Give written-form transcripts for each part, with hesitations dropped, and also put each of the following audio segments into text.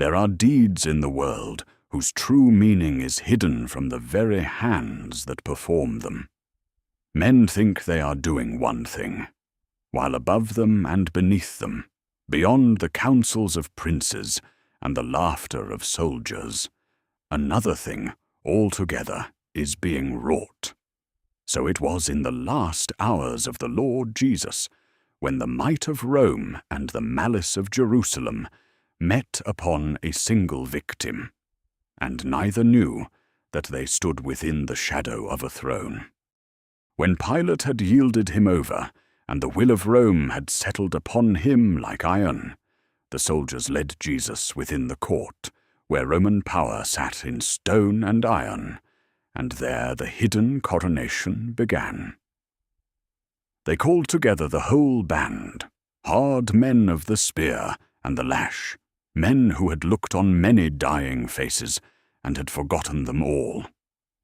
There are deeds in the world whose true meaning is hidden from the very hands that perform them. Men think they are doing one thing, while above them and beneath them, beyond the counsels of princes and the laughter of soldiers, another thing altogether is being wrought. So it was in the last hours of the Lord Jesus, when the might of Rome and the malice of Jerusalem met upon a single victim, and neither knew that they stood within the shadow of a throne. When Pilate had yielded him over, and the will of Rome had settled upon him like iron, the soldiers led Jesus within the court, where Roman power sat in stone and iron, and there the hidden coronation began. They called together the whole band, hard men of the spear and the lash, men who had looked on many dying faces and had forgotten them all.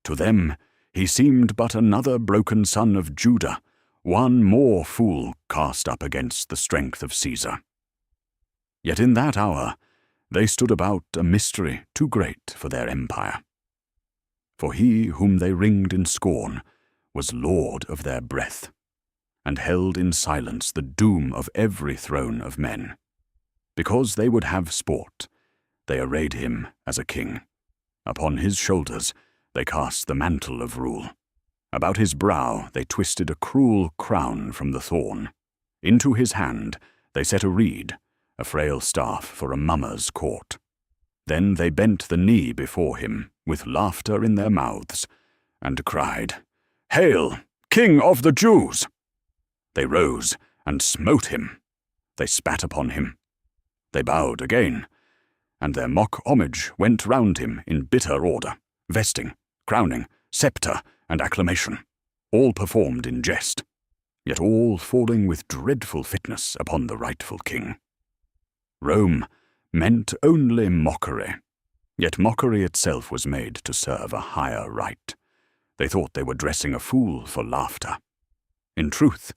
To them he seemed but another broken son of Judah, one more fool cast up against the strength of Caesar. Yet in that hour they stood about a mystery too great for their empire. For he whom they ringed in scorn was lord of their breath, and held in silence the doom of every throne of men. Because they would have sport, they arrayed him as a king. Upon his shoulders they cast the mantle of rule. About his brow they twisted a cruel crown from the thorn. Into his hand they set a reed, a frail staff for a mummer's court. Then they bent the knee before him, with laughter in their mouths, and cried, "Hail, King of the Jews!" They rose and smote him. They spat upon him. They bowed again, and their mock homage went round him in bitter order, vesting, crowning, sceptre, and acclamation, all performed in jest, yet all falling with dreadful fitness upon the rightful king. Rome meant only mockery, yet mockery itself was made to serve a higher right. They thought they were dressing a fool for laughter. In truth,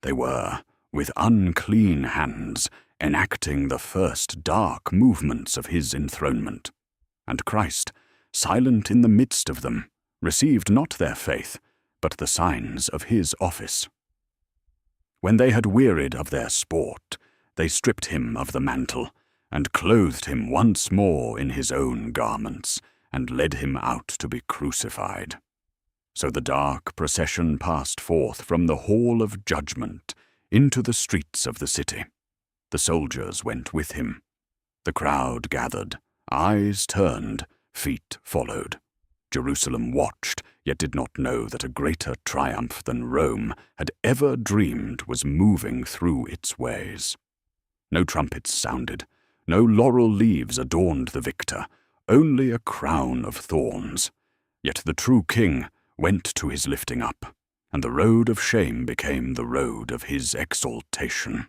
they were, with unclean hands, enacting the first dark movements of his enthronement. And Christ, silent in the midst of them, received not their faith, but the signs of his office. When they had wearied of their sport, they stripped him of the mantle, and clothed him once more in his own garments, and led him out to be crucified. So the dark procession passed forth from the hall of judgment into the streets of the city. The soldiers went with him. The crowd gathered, eyes turned, feet followed. Jerusalem watched, yet did not know that a greater triumph than Rome had ever dreamed was moving through its ways. No trumpets sounded, no laurel leaves adorned the victor, only a crown of thorns. Yet the true king went to his lifting up, and the road of shame became the road of his exaltation.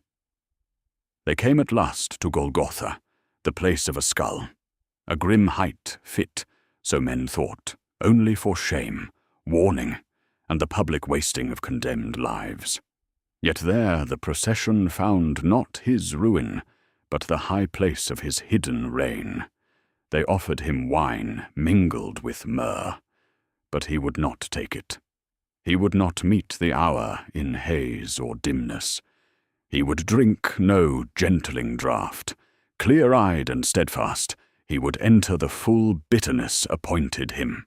They came at last to Golgotha, the place of a skull, a grim height fit, so men thought, only for shame, warning, and the public wasting of condemned lives. Yet there the procession found not his ruin, but the high place of his hidden reign. They offered him wine mingled with myrrh, but he would not take it. He would not meet the hour in haze or dimness. He would drink no gentling draught. Clear-eyed and steadfast, he would enter the full bitterness appointed him.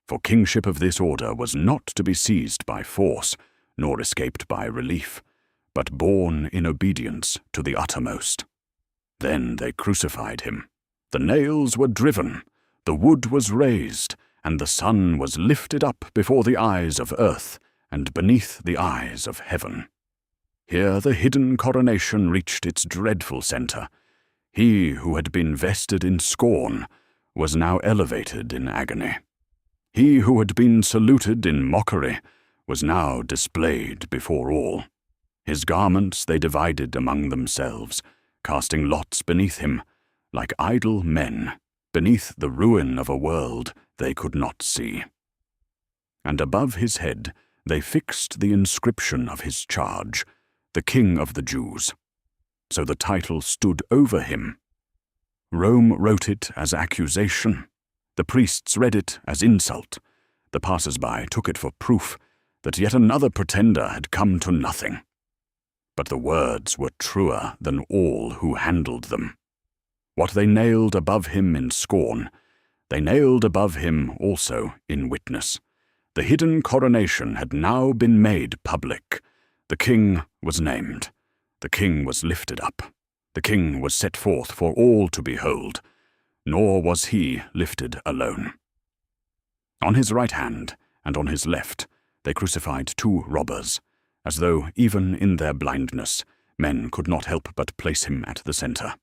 For kingship of this order was not to be seized by force, nor escaped by relief, but borne in obedience to the uttermost. Then they crucified him. The nails were driven, the wood was raised, and the sun was lifted up before the eyes of earth and beneath the eyes of heaven. Here the hidden coronation reached its dreadful center. He who had been vested in scorn was now elevated in agony. He who had been saluted in mockery was now displayed before all. His garments they divided among themselves, casting lots beneath him, like idle men, beneath the ruin of a world they could not see. And above his head they fixed the inscription of his charge, the King of the Jews. So the title stood over him. Rome wrote it as accusation. The priests read it as insult. The passers-by took it for proof that yet another pretender had come to nothing. But the words were truer than all who handled them. What they nailed above him in scorn, they nailed above him also in witness. The hidden coronation had now been made public. The king was named. The king was lifted up. The king was set forth for all to behold. Nor was he lifted alone. On his right hand and on his left they crucified two robbers, as though, even in their blindness, men could not help but place him at the center.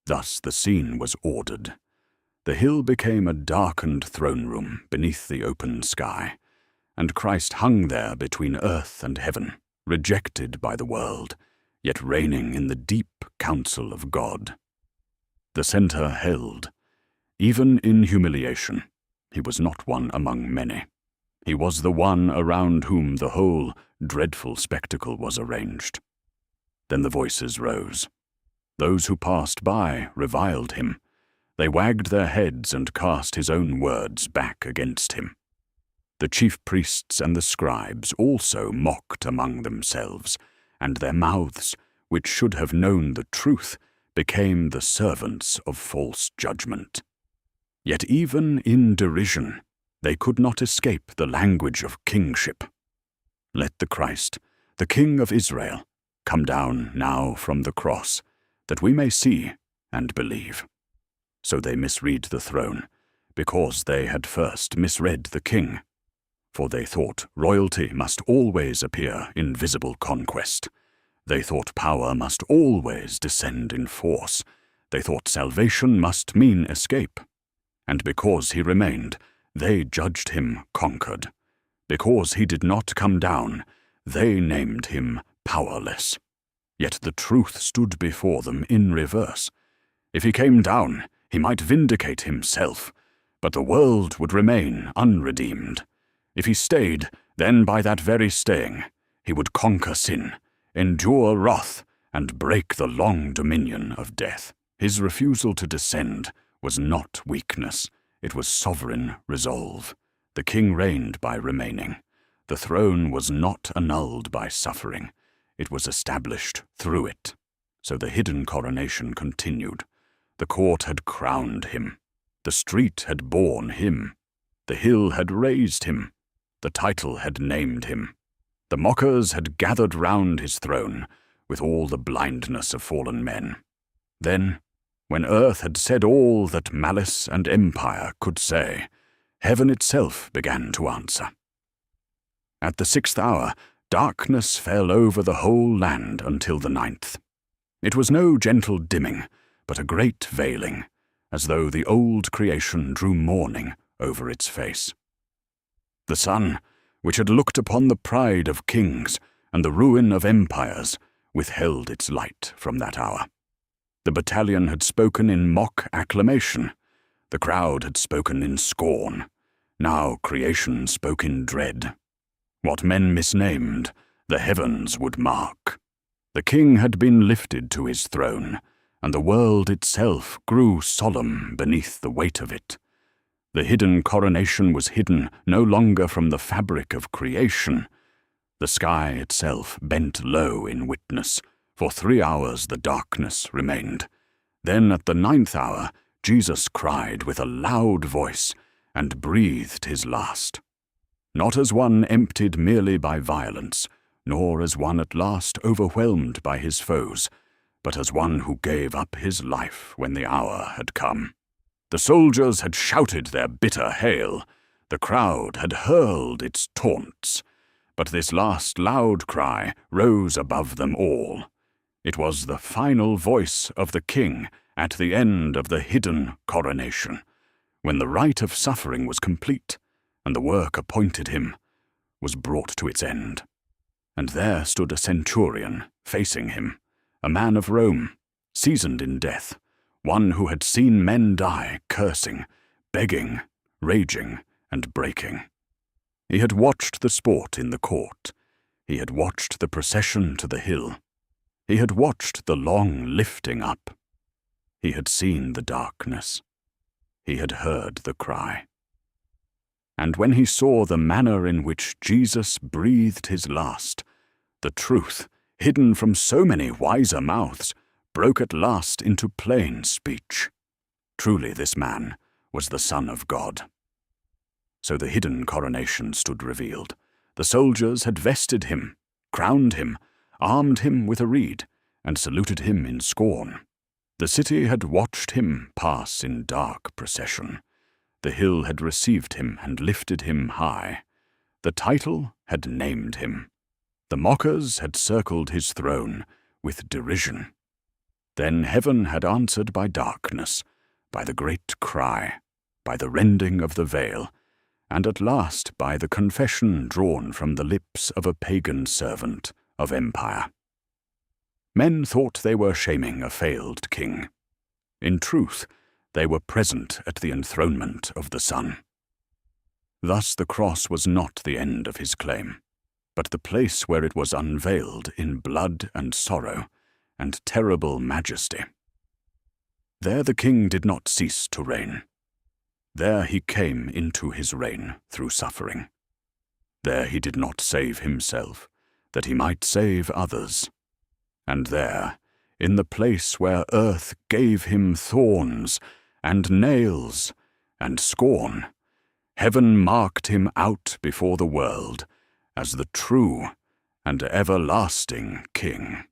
Thus the scene was ordered. The hill became a darkened throne room beneath the open sky, and Christ hung there between earth and heaven, rejected by the world, yet reigning in the deep counsel of God. The center held. Even in humiliation, he was not one among many. He was the one around whom the whole dreadful spectacle was arranged. Then the voices rose. Those who passed by reviled him. They wagged their heads and cast his own words back against him. The chief priests and the scribes also mocked among themselves, and their mouths, which should have known the truth, became the servants of false judgment. Yet even in derision, they could not escape the language of kingship. Let the Christ, the King of Israel, come down now from the cross, that we may see and believe. So they misread the throne, because they had first misread the king. For they thought royalty must always appear in visible conquest. They thought power must always descend in force. They thought salvation must mean escape. And because he remained, they judged him conquered. Because he did not come down, they named him powerless. Yet the truth stood before them in reverse. If he came down, he might vindicate himself, but the world would remain unredeemed. If he stayed, then by that very staying, he would conquer sin, endure wrath, and break the long dominion of death. His refusal to descend was not weakness, it was sovereign resolve. The king reigned by remaining. The throne was not annulled by suffering, it was established through it. So the hidden coronation continued. The court had crowned him. The street had borne him. The hill had raised him. The title had named him. The mockers had gathered round his throne with all the blindness of fallen men. Then, when earth had said all that malice and empire could say, heaven itself began to answer. At the 6th hour, darkness fell over the whole land until the 9th. It was no gentle dimming, but a great veiling, as though the old creation drew mourning over its face. The sun, which had looked upon the pride of kings and the ruin of empires, withheld its light from that hour. The battalion had spoken in mock acclamation. The crowd had spoken in scorn. Now creation spoke in dread. What men misnamed, the heavens would mark. The king had been lifted to his throne, and the world itself grew solemn beneath the weight of it. The hidden coronation was hidden no longer from the fabric of creation. The sky itself bent low in witness. For 3 hours the darkness remained. Then at the 9th hour Jesus cried with a loud voice and breathed his last. Not as one emptied merely by violence, nor as one at last overwhelmed by his foes, but as one who gave up his life when the hour had come. The soldiers had shouted their bitter hail. The crowd had hurled its taunts. But this last loud cry rose above them all. It was the final voice of the king at the end of the hidden coronation, when the rite of suffering was complete, and the work appointed him was brought to its end. And there stood a centurion facing him, a man of Rome, seasoned in death, one who had seen men die cursing, begging, raging, and breaking. He had watched the sport in the court. He had watched the procession to the hill. He had watched the long lifting up. He had seen the darkness. He had heard the cry. And when he saw the manner in which Jesus breathed his last, the truth, hidden from so many wiser mouths, broke at last into plain speech. Truly this man was the Son of God. So the hidden coronation stood revealed. The soldiers had vested him, crowned him, armed him with a reed, and saluted him in scorn. The city had watched him pass in dark procession. The hill had received him and lifted him high. The title had named him. The mockers had circled his throne with derision. Then heaven had answered by darkness, by the great cry, by the rending of the veil, and at last by the confession drawn from the lips of a pagan servant of empire. Men thought they were shaming a failed king. In truth, they were present at the enthronement of the Son. Thus the cross was not the end of his claim, but the place where it was unveiled in blood and sorrow and terrible majesty. There the king did not cease to reign. There he came into his reign through suffering. There he did not save himself, that he might save others. And there, in the place where earth gave him thorns and nails and scorn, heaven marked him out before the world as the true and everlasting King.